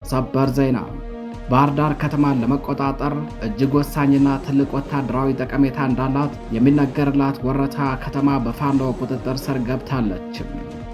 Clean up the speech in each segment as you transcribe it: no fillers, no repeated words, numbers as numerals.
ሰበር ዜና ባህር ዳር ከተማን ለመቆጣጠር እጅግ ወሳኝና ትልቅ ወታደራዊ ጠቀሜታ እንዳላት የሚነገርላት ወረታ ከተማ በፋኖ ቁጥጥር ስር ገብታለች።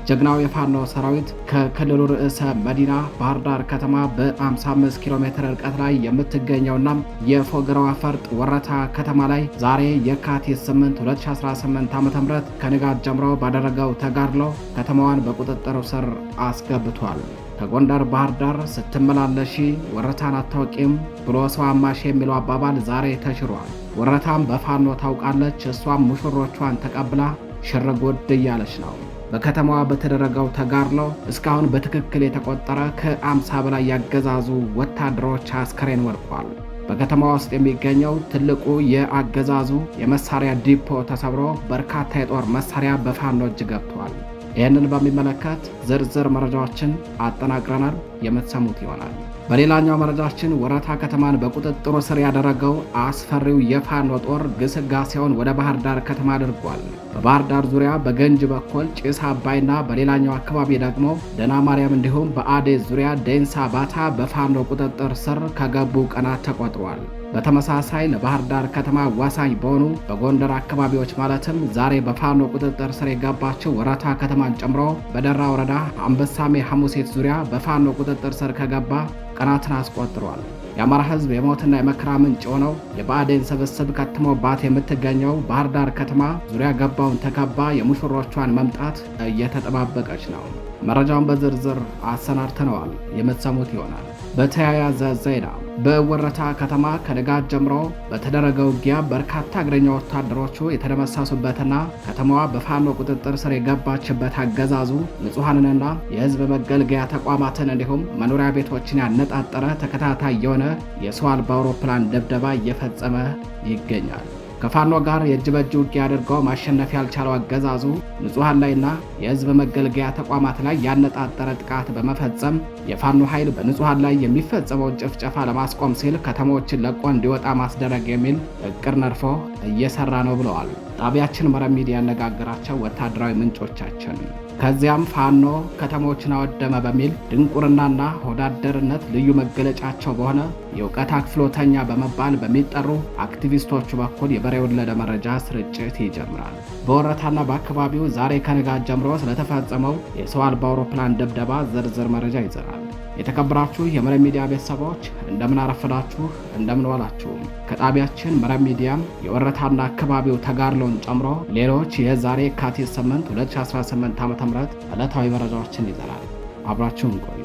ጀግናው የፋኖ ሰራዊት ከክልሉ ርዕሰ መዲና ባህር ዳር ከተማ በ55 ኪሎ ሜትር ርቀት ላይ የምትገኘውና የፎገራው ፈርጥ ወረታ ከተማ ላይ ዛሬ የካቲት 8 2018 ዓ.ም ከንጋት ጀምሮ ባደረገው ተጋድሎ ከተማዋን በቁጥጥር ስር አስገብቷል። ከጎንደር ባህር ዳር ስትመላለሺ ወረታን አታውቂም ብሎ ሰው አማሽ የሚለው አባባል ዛሬ ተሽሯል። ወረታም በፋኖ ታውቃለች። እሷም ሙሽሮቿን ተቀብላ ሽርጉድ እያለች ነው። በከተማዋ በተደረገው ተጋድሎ እስካሁን በትክክል የተቆጠረ ከ50 በላይ ያገዛዙ ወታደሮች አስከሬን ወድቋል። በከተማዋ ውስጥ የሚገኘው ትልቁ የአገዛዙ የመሳሪያ ዲፖ ተሰብሮ በርካታ የጦር መሳሪያ በፋኖ እጅ ገብቷል። ይህንን በሚመለከት ዝርዝር መረጃዎችን አጠናቅረናል፣ የምትሰሙት ይሆናል። በሌላኛው መረጃችን ወረታ ከተማን በቁጥጥሩ ስር ያደረገው አስፈሪው የፋኖ ጦር ግስጋሴውን ወደ ባህር ዳር ከተማ አድርጓል። በባህር ዳር ዙሪያ በገንጅ በኩል ጭስ አባይና በሌላኛው አካባቢ ደግሞ ደና ማርያም እንዲሁም በአዴ ዙሪያ ዴንሳ ባታ በፋኖ ቁጥጥር ስር ከገቡ ቀናት ተቆጥሯል። በተመሳሳይ ለባህር ዳር ከተማ ዋሳኝ በሆኑ በጎንደር አካባቢዎች ማለትም ዛሬ በፋኖ ቁጥጥር ስር የገባችው ወረታ ከተማን ጨምሮ በደራ ወረዳ አንበሳሜ ሐሙሴት ዙሪያ በፋኖ ቁጥጥር ስር ከገባ ቀናትን አስቆጥሯል። የአማራ ሕዝብ የሞትና የመከራ ምንጭ ሆነው የብአዴን ስብስብ ከትሞባት የምትገኘው ባህር ዳር ከተማ ዙሪያ ገባውን ተከባ የሙሽሮቿን መምጣት እየተጠባበቀች ነው። መረጃውን በዝርዝር አሰናድተነዋል፣ የምትሰሙት ይሆናል። በተያያዘ ዜና በወረታ ከተማ ከንጋት ጀምሮ በተደረገው ውጊያ በርካታ እግረኛ ወታደሮቹ የተደመሰሱበትና ከተማዋ በፋኖ ቁጥጥር ስር የገባችበት አገዛዙ ንጹሐንንና የሕዝብ መገልገያ ተቋማትን እንዲሁም መኖሪያ ቤቶችን ያነጣጠረ ተከታታይ የሆነ የሰው አልባ አውሮፕላን ድብደባ እየፈጸመ ይገኛል። ከፋኖ ጋር የእጅ በእጅ ውጊያ አድርገው ማሸነፍ ያልቻለው አገዛዙ ንጹሐን ላይና የሕዝብ መገልገያ ተቋማት ላይ ያነጣጠረ ጥቃት በመፈጸም የፋኖ ኃይል በንጹሐን ላይ የሚፈጸመውን ጭፍጨፋ ለማስቆም ሲል ከተሞችን ለቆ እንዲወጣ ማስደረግ የሚል እቅድ ነድፎ እየሰራ ነው ብለዋል ጣቢያችን መረብ ሚዲያ ያነጋገራቸው ወታደራዊ ምንጮቻችን። ከዚያም ፋኖ ከተሞችን አወደመ በሚል ድንቁርናና ሆዳደርነት ልዩ መገለጫቸው በሆነ የእውቀት አክፍሎተኛ በመባል በሚጠሩ አክቲቪስቶቹ በኩል የበሬ ወለደ መረጃ ስርጭት ይጀምራል። በወረታና በአካባቢው ዛሬ ከንጋት ጀምሮ ስለተፈጸመው የሰው አልባ አውሮፕላን ድብደባ ዝርዝር መረጃ ይዘናል። የተከበራችሁ የመረብ ሚዲያ ቤተሰቦች እንደምን አረፈዳችሁ፣ እንደምን ዋላችሁ። ከጣቢያችን መረብ ሚዲያም የወረታና አካባቢው ተጋድሎን ጨምሮ ሌሎች የዛሬ የካቲት 8 2018 ዓ.ም ዕለታዊ መረጃዎችን ይዘናል። አብራችሁን ቆዩ።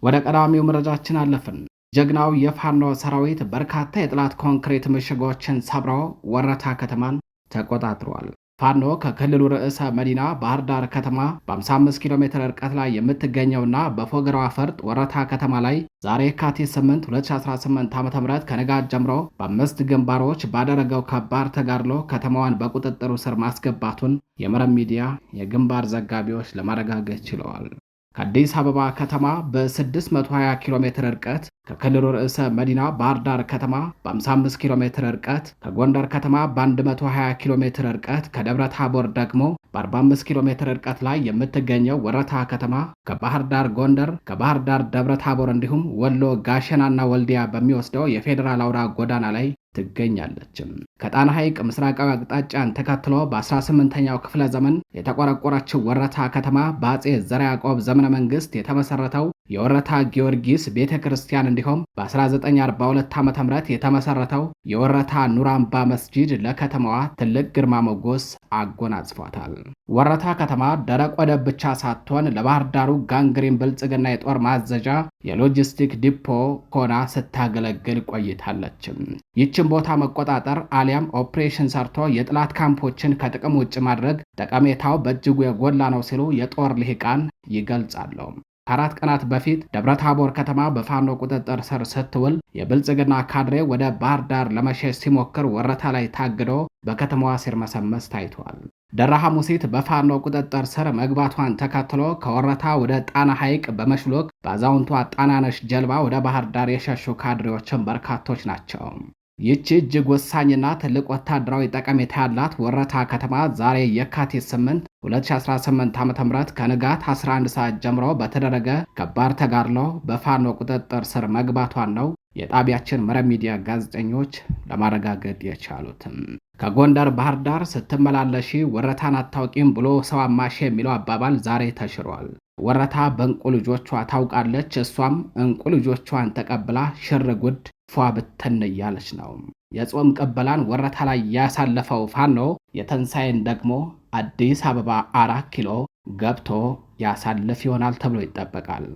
ወደ ቀዳሚው መረጃችን አለፍን። ጀግናው የፋኖ ሰራዊት በርካታ የጠላት ኮንክሪት ምሽጎችን ሰብሮ ወረታ ከተማን ተቆጣጥሯል። ፋኖ ከክልሉ ርዕሰ መዲና ባህር ዳር ከተማ በ55 ኪሎ ሜትር ርቀት ላይ የምትገኘውና በፎገራው ፈርጥ ወረታ ከተማ ላይ ዛሬ የካቲት 8 2018 ዓ.ም ከንጋት ጀምሮ በ5 ግንባሮች ባደረገው ከባድ ተጋድሎ ከተማዋን በቁጥጥሩ ስር ማስገባቱን የመረብ ሚዲያ የግንባር ዘጋቢዎች ለማረጋገጥ ችለዋል። ከአዲስ አበባ ከተማ በ620 ኪሎ ሜትር ርቀት፣ ከክልሉ ርዕሰ መዲና ባህር ዳር ከተማ በ55 ኪሎ ሜትር ርቀት፣ ከጎንደር ከተማ በ120 ኪሎ ሜትር ርቀት፣ ከደብረ ታቦር ደግሞ በ45 ኪሎ ሜትር ርቀት ላይ የምትገኘው ወረታ ከተማ ከባህር ዳር ጎንደር፣ ከባህር ዳር ደብረ ታቦር እንዲሁም ወሎ ጋሸናና ወልዲያ በሚወስደው የፌዴራል አውራ ጎዳና ላይ ትገኛለች። ከጣና ሐይቅ ምስራቃዊ አቅጣጫን ተከትሎ በ18ኛው ክፍለ ዘመን የተቆረቆረችው ወረታ ከተማ በአጼ ዘርዓ ያዕቆብ ዘመነ መንግስት የተመሰረተው የወረታ ጊዮርጊስ ቤተክርስቲያን እንዲሁም በ1942 ዓ.ም የተመሰረተው የወረታ ኑራምባ መስጂድ ለከተማዋ ትልቅ ግርማ ሞገስ አጎናጽፏታል። ወረታ ከተማ ደረቅ ወደብ ብቻ ሳትሆን ለባህር ዳሩ ጋንግሪን ብልጽግና የጦር ማዘዣ የሎጂስቲክ ዲፖ ሆና ስታገለግል ቆይታለች። ይህችን ቦታ መቆጣጠር አሊያም ኦፕሬሽን ሰርቶ የጥላት ካምፖችን ከጥቅም ውጭ ማድረግ ጠቀሜታው በእጅጉ የጎላ ነው ሲሉ የጦር ልሂቃን ይገልጻሉ። ከአራት ቀናት በፊት ደብረ ታቦር ከተማ በፋኖ ቁጥጥር ስር ስትውል የብልጽግና ካድሬ ወደ ባህር ዳር ለመሸሽ ሲሞክር ወረታ ላይ ታግዶ በከተማዋ ሲርመሰመስ ታይቷል። ደራ ሐሙሲት በፋኖ ቁጥጥር ስር መግባቷን ተከትሎ ከወረታ ወደ ጣና ሐይቅ በመሽሎክ በአዛውንቷ ጣናነሽ ጀልባ ወደ ባህር ዳር የሸሹ ካድሬዎችን በርካቶች ናቸው። ይህች እጅግ ወሳኝና ትልቅ ወታደራዊ ጠቀሜታ ያላት ወረታ ከተማ ዛሬ የካቲት 8 2018 ዓ.ም ከንጋት 11 ሰዓት ጀምሮ በተደረገ ከባድ ተጋድሎ በፋኖ ቁጥጥር ስር መግባቷን ነው የጣቢያችን መረብ ሚዲያ ጋዜጠኞች ለማረጋገጥ የቻሉትም። ከጎንደር ባህር ዳር ስትመላለሺ ወረታን አታውቂም ብሎ ሰው አማሽ የሚለው አባባል ዛሬ ተሽሯል። ወረታ በእንቁ ልጆቿ ታውቃለች። እሷም እንቁ ልጆቿን ተቀብላ ሽር ጉድ ፏ ብትን እያለች ነው። የጾም ቅበላን ወረታ ላይ ያሳለፈው ፋኖ የተንሳይን ደግሞ አዲስ አበባ 4 ኪሎ ገብቶ ያሳልፍ ይሆናል ተብሎ ይጠበቃል።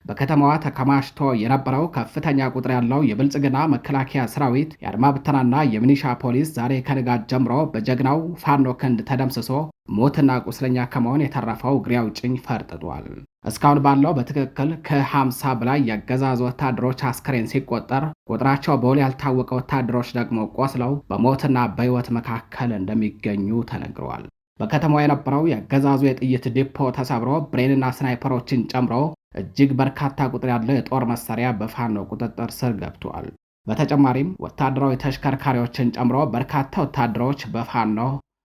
በከተማዋ ተከማችቶ የነበረው ከፍተኛ ቁጥር ያለው የብልጽግና መከላከያ ሰራዊት የአድማ ብተናና የሚኒሻ ፖሊስ ዛሬ ከንጋት ጀምሮ በጀግናው ፋኖ ክንድ ተደምስሶ ሞትና ቁስለኛ ከመሆን የተረፈው እግሬ አውጭኝ ፈርጥጧል። እስካሁን ባለው በትክክል ከ50 በላይ የአገዛዙ ወታደሮች አስከሬን ሲቆጠር ቁጥራቸው በውል ያልታወቀ ወታደሮች ደግሞ ቆስለው በሞትና በሕይወት መካከል እንደሚገኙ ተነግረዋል። በከተማዋ የነበረው የአገዛዙ የጥይት ዲፖ ተሰብሮ ብሬንና ስናይፐሮችን ጨምሮ እጅግ በርካታ ቁጥር ያለው የጦር መሳሪያ በፋኖ ቁጥጥር ስር ገብቷል። በተጨማሪም ወታደራዊ ተሽከርካሪዎችን ጨምሮ በርካታ ወታደሮች በፋኖ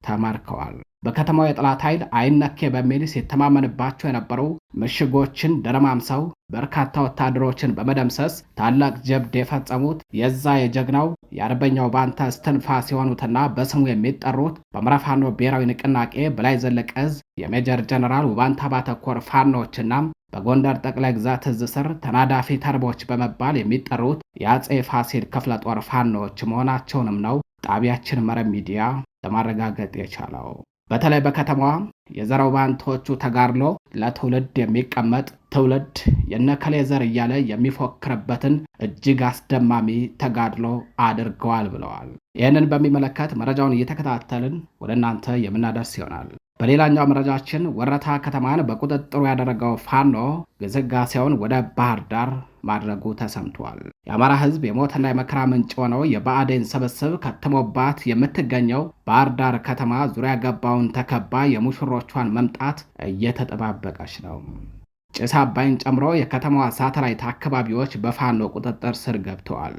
ተማርከዋል። በከተማው የጠላት ኃይል አይነኬ በሚል ሲተማመንባቸው የነበሩ ምሽጎችን ደረማምሰው በርካታ ወታደሮችን በመደምሰስ ታላቅ ጀብድ የፈጸሙት የዛ የጀግናው የአርበኛው ባንተ እስትንፋስ የሆኑትና በስሙ የሚጠሩት በአማራ ፋኖ ብሔራዊ ንቅናቄ በላይ ዘለቀ ዕዝ የሜጀር ጀነራል ውባንታ ባተኮር ፋኖችና በጎንደር ጠቅላይ ግዛት ዕዝ ስር ተናዳፊ ተርቦች በመባል የሚጠሩት የአጼ ፋሲል ክፍለ ጦር ፋኖች መሆናቸውንም ነው ጣቢያችን መረብ ሚዲያ ለማረጋገጥ የቻለው። በተለይ በከተማዋ የዘረው ባንቶቹ ተጋድሎ ለትውልድ የሚቀመጥ ትውልድ የነከሌ ዘር እያለ የሚፎክርበትን እጅግ አስደማሚ ተጋድሎ አድርገዋል ብለዋል። ይህንን በሚመለከት መረጃውን እየተከታተልን ወደ እናንተ የምናደርስ ይሆናል። በሌላኛው መረጃችን ወረታ ከተማን በቁጥጥሩ ያደረገው ፋኖ ግስጋሴውን ወደ ባህር ዳር ማድረጉ ተሰምቷል። የአማራ ሕዝብ የሞትና የመከራ ምንጭ ሆነው የብአዴን ስብስብ ከትሞባት የምትገኘው ባህር ዳር ከተማ ዙሪያ ገባውን ተከባ የሙሽሮቿን መምጣት እየተጠባበቀች ነው። ጭስ አባይን ጨምሮ የከተማዋ ሳተላይት አካባቢዎች በፋኖ ቁጥጥር ስር ገብተዋል።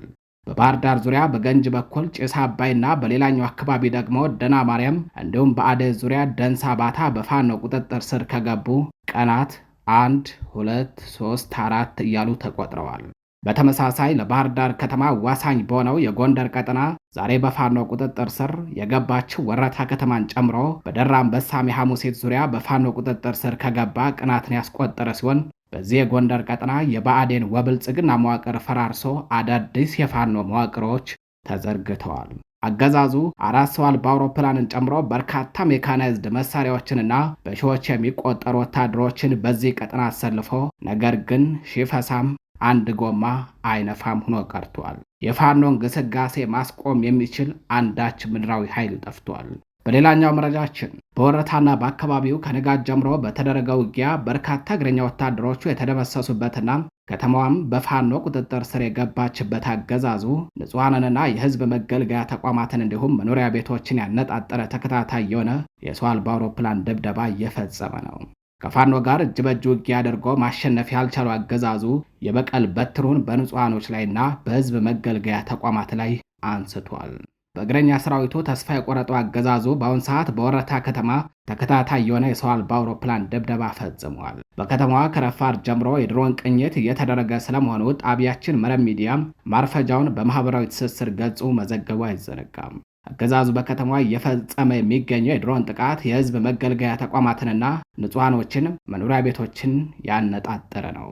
በባህር ዳር ዙሪያ በገንጅ በኩል ጭስ አባይና በሌላኛው አካባቢ ደግሞ ደና ማርያም እንዲሁም በአደ ዙሪያ ደንሳ ባታ በፋኖ ቁጥጥር ስር ከገቡ ቀናት 1 2 3 4 እያሉ ተቆጥረዋል። በተመሳሳይ ለባህር ዳር ከተማ ዋሳኝ በሆነው የጎንደር ቀጠና ዛሬ በፋኖ ቁጥጥር ስር የገባችው ወረታ ከተማን ጨምሮ በደራ አንበሳሜ ሐሙሴት ዙሪያ በፋኖ ቁጥጥር ስር ከገባ ቀናትን ያስቆጠረ ሲሆን በዚህ የጎንደር ቀጠና የብአዴን ወብልጽግና መዋቅር ፈራርሶ አዳዲስ የፋኖ መዋቅሮች ተዘርግተዋል። አገዛዙ 4 ሰው አልባ አውሮፕላንን ጨምሮ በርካታ ሜካናይዝድ መሳሪያዎችንና በሺዎች የሚቆጠሩ ወታደሮችን በዚህ ቀጠና አሰልፎ ነገር ግን ሺፈሳም አንድ ጎማ አይነፋም ሆኖ ቀርቷል። የፋኖን ግስጋሴ ማስቆም የሚችል አንዳች ምድራዊ ኃይል ጠፍቷል። በሌላኛው መረጃችን በወረታና በአካባቢው ከንጋት ጀምሮ በተደረገው ውጊያ በርካታ እግረኛ ወታደሮቹ የተደመሰሱበትና ከተማዋም በፋኖ ቁጥጥር ስር የገባችበት አገዛዙ ንጹሐንንና የሕዝብ መገልገያ ተቋማትን እንዲሁም መኖሪያ ቤቶችን ያነጣጠረ ተከታታይ የሆነ የሰው አልባ አውሮፕላን ድብደባ እየፈጸመ ነው። ከፋኖ ጋር እጅ በእጅ ውጊያ አድርጎ ማሸነፍ ያልቻሉ አገዛዙ የበቀል በትሩን በንጹሐኖች ላይና በሕዝብ መገልገያ ተቋማት ላይ አንስቷል። በእግረኛ ሰራዊቱ ተስፋ የቆረጠው አገዛዙ በአሁን ሰዓት በወረታ ከተማ ተከታታይ የሆነ የሰው አልባ አውሮፕላን ድብደባ ፈጽሟል። በከተማዋ ከረፋድ ጀምሮ የድሮን ቅኝት እየተደረገ ስለመሆኑ ጣቢያችን መረብ ሚዲያ ማርፈጃውን በማህበራዊ ትስስር ገጹ መዘገቡ አይዘነጋም። አገዛዙ በከተማዋ እየፈጸመ የሚገኘው የድሮን ጥቃት የህዝብ መገልገያ ተቋማትንና ንጹሃኖችን መኖሪያ ቤቶችን ያነጣጠረ ነው።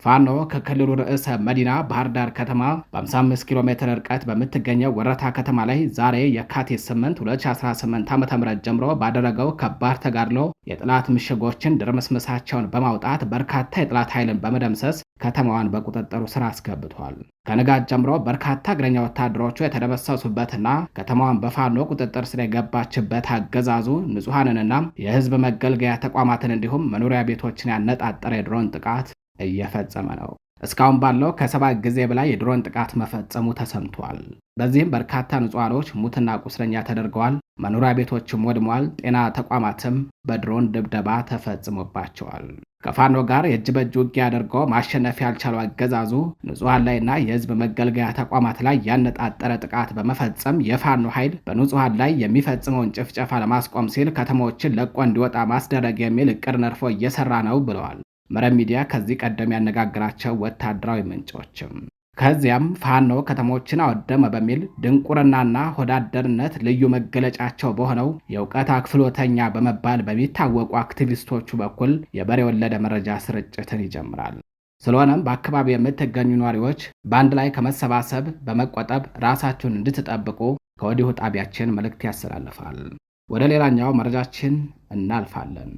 ፋኖ ከክልሉ ርዕሰ መዲና ባህር ዳር ከተማ በ55 ኪሎ ሜትር ርቀት በምትገኘው ወረታ ከተማ ላይ ዛሬ የካቲት 8 2018 ዓ.ም ጀምሮ ባደረገው ከባድ ተጋድሎ የጥላት ምሽጎችን ድርምስምሳቸውን በማውጣት በርካታ የጥላት ኃይልን በመደምሰስ ከተማዋን በቁጥጥሩ ስር አስገብቷል። ከንጋት ጀምሮ በርካታ እግረኛ ወታደሮቹ የተደመሰሱበትና ከተማዋን በፋኖ ቁጥጥር ስር የገባችበት አገዛዙ ንጹሃንንና የህዝብ መገልገያ ተቋማትን እንዲሁም መኖሪያ ቤቶችን ያነጣጠረ የድሮን ጥቃት እየፈጸመ ነው። እስካሁን ባለው ከ7 ጊዜ በላይ የድሮን ጥቃት መፈጸሙ ተሰምቷል። በዚህም በርካታ ንጹሃኖች ሙትና ቁስለኛ ተደርገዋል። መኖሪያ ቤቶችም ወድመዋል። ጤና ተቋማትም በድሮን ድብደባ ተፈጽሞባቸዋል። ከፋኖ ጋር የእጅ በእጅ ውጊያ አድርገው ማሸነፍ ያልቻለው አገዛዙ ንጹሐን ላይና የህዝብ መገልገያ ተቋማት ላይ ያነጣጠረ ጥቃት በመፈጸም የፋኖ ኃይል በንጹሐን ላይ የሚፈጽመውን ጭፍጨፋ ለማስቆም ሲል ከተሞችን ለቆ እንዲወጣ ማስደረግ የሚል እቅድ ነድፎ እየሰራ ነው ብለዋል መረብ ሚዲያ ከዚህ ቀደም ያነጋግራቸው ወታደራዊ ምንጮችም። ከዚያም ፋኖ ከተሞችን አወደመ በሚል ድንቁርናና ሆዳደርነት ልዩ መገለጫቸው በሆነው የእውቀት አክፍሎተኛ በመባል በሚታወቁ አክቲቪስቶቹ በኩል የበሬ ወለደ መረጃ ስርጭትን ይጀምራል። ስለሆነም በአካባቢው የምትገኙ ነዋሪዎች በአንድ ላይ ከመሰባሰብ በመቆጠብ ራሳችሁን እንድትጠብቁ ከወዲሁ ጣቢያችን መልእክት ያስተላልፋል። ወደ ሌላኛው መረጃችን እናልፋለን።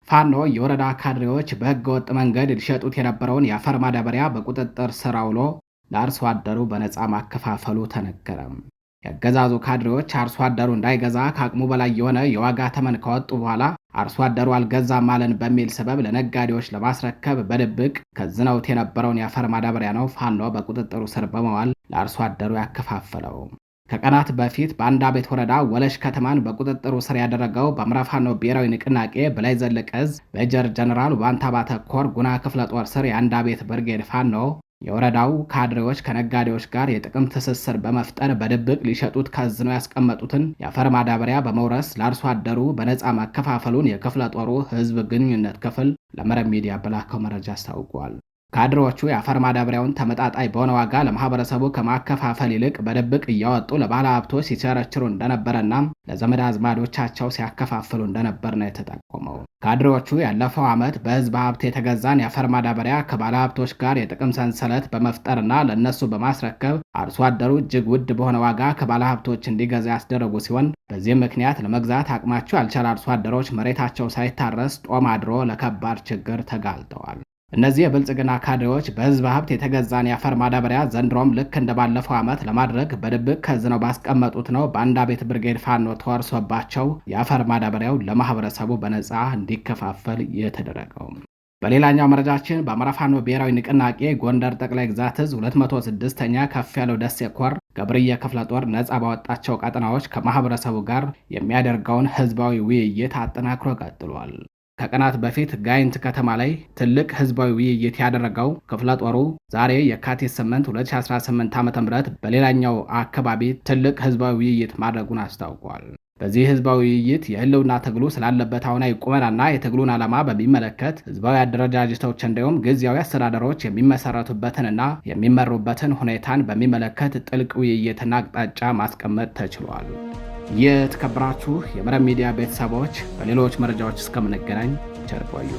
ፋኖ የወረዳ ካድሬዎች በሕገ ወጥ መንገድ ሊሸጡት የነበረውን የአፈር ማዳበሪያ በቁጥጥር ስር አውሎ ለአርሶ አደሩ በነፃ ማከፋፈሉ ተነገረ። የአገዛዙ ካድሬዎች አርሶ አደሩ እንዳይገዛ ከአቅሙ በላይ የሆነ የዋጋ ተመን ካወጡ በኋላ አርሶ አደሩ አልገዛም አለን በሚል ሰበብ ለነጋዴዎች ለማስረከብ በድብቅ ከዝነውት የነበረውን የአፈር ማዳበሪያ ነው ፋኖ በቁጥጥሩ ስር በመዋል ለአርሶ አደሩ ያከፋፈለው። ከቀናት በፊት በአንዳ ቤት ወረዳ ወለሽ ከተማን በቁጥጥሩ ስር ያደረገው በአማራ ፋኖ ብሔራዊ ንቅናቄ በላይ ዘለቀ ዕዝ ሜጀር ጀነራል ባንታባተ ኮር ጉና ክፍለ ጦር ስር የአንዳ ቤት ብርጌድ ፋኖ የወረዳው ካድሬዎች ከነጋዴዎች ጋር የጥቅም ትስስር በመፍጠር በድብቅ ሊሸጡት ከዝነው ያስቀመጡትን የአፈር ማዳበሪያ በመውረስ ለአርሶ አደሩ በነፃ ማከፋፈሉን የክፍለ ጦሩ ህዝብ ግንኙነት ክፍል ለመረብ ሚዲያ በላከው መረጃ አስታውቋል። ካድሬዎቹ የአፈር ማዳበሪያውን ተመጣጣኝ በሆነ ዋጋ ለማህበረሰቡ ከማከፋፈል ይልቅ በድብቅ እያወጡ ለባለ ሀብቶች ሲቸረችሩ እንደነበረና ለዘመድ አዝማዶቻቸው ሲያከፋፍሉ እንደነበር ነው የተጠቆመው። ካድሬዎቹ ያለፈው ዓመት በህዝብ ሀብት የተገዛን የአፈር ማዳበሪያ ከባለ ሀብቶች ጋር የጥቅም ሰንሰለት በመፍጠርና ለእነሱ በማስረከብ አርሶ አደሩ እጅግ ውድ በሆነ ዋጋ ከባለ ሀብቶች እንዲገዛ ያስደረጉ ሲሆን በዚህም ምክንያት ለመግዛት አቅማቸው ያልቻለ አርሶ አደሮች መሬታቸው ሳይታረስ ጦም አድሮ ለከባድ ችግር ተጋልጠዋል። እነዚህ የብልጽግና ካድሬዎች በህዝብ ሀብት የተገዛን የአፈር ማዳበሪያ ዘንድሮም ልክ እንደባለፈው ዓመት ለማድረግ በድብቅ ከዝነው ባስቀመጡት ነው በአንዳ ቤት ብርጌድ ፋኖ ተወርሶባቸው የአፈር ማዳበሪያው ለማህበረሰቡ በነፃ እንዲከፋፈል የተደረገው። በሌላኛው መረጃችን በአማራ ፋኖ ብሔራዊ ንቅናቄ ጎንደር ጠቅላይ ግዛት ዕዝ 206ኛ ከፍ ያለው ደሴ ኮር ገብርዬ ክፍለ ጦር ነፃ ባወጣቸው ቀጠናዎች ከማህበረሰቡ ጋር የሚያደርገውን ህዝባዊ ውይይት አጠናክሮ ቀጥሏል። ከቀናት በፊት ጋይንት ከተማ ላይ ትልቅ ህዝባዊ ውይይት ያደረገው ክፍለ ጦሩ ዛሬ የካቲት 8 2018 ዓ.ም በሌላኛው አካባቢ ትልቅ ህዝባዊ ውይይት ማድረጉን አስታውቋል። በዚህ ህዝባዊ ውይይት የህልውና ትግሉ ስላለበት አሁናዊ ቁመናና የትግሉን ዓላማ በሚመለከት ህዝባዊ አደረጃጀቶች እንዲሁም ጊዜያዊ አስተዳደሮች የሚመሰረቱበትንና የሚመሩበትን ሁኔታን በሚመለከት ጥልቅ ውይይትና አቅጣጫ ማስቀመጥ ተችሏል። የተከበራችሁ የመረብ ሚዲያ ቤተሰቦች በሌሎች መረጃዎች እስከምንገናኝ ቸር ቆዩ።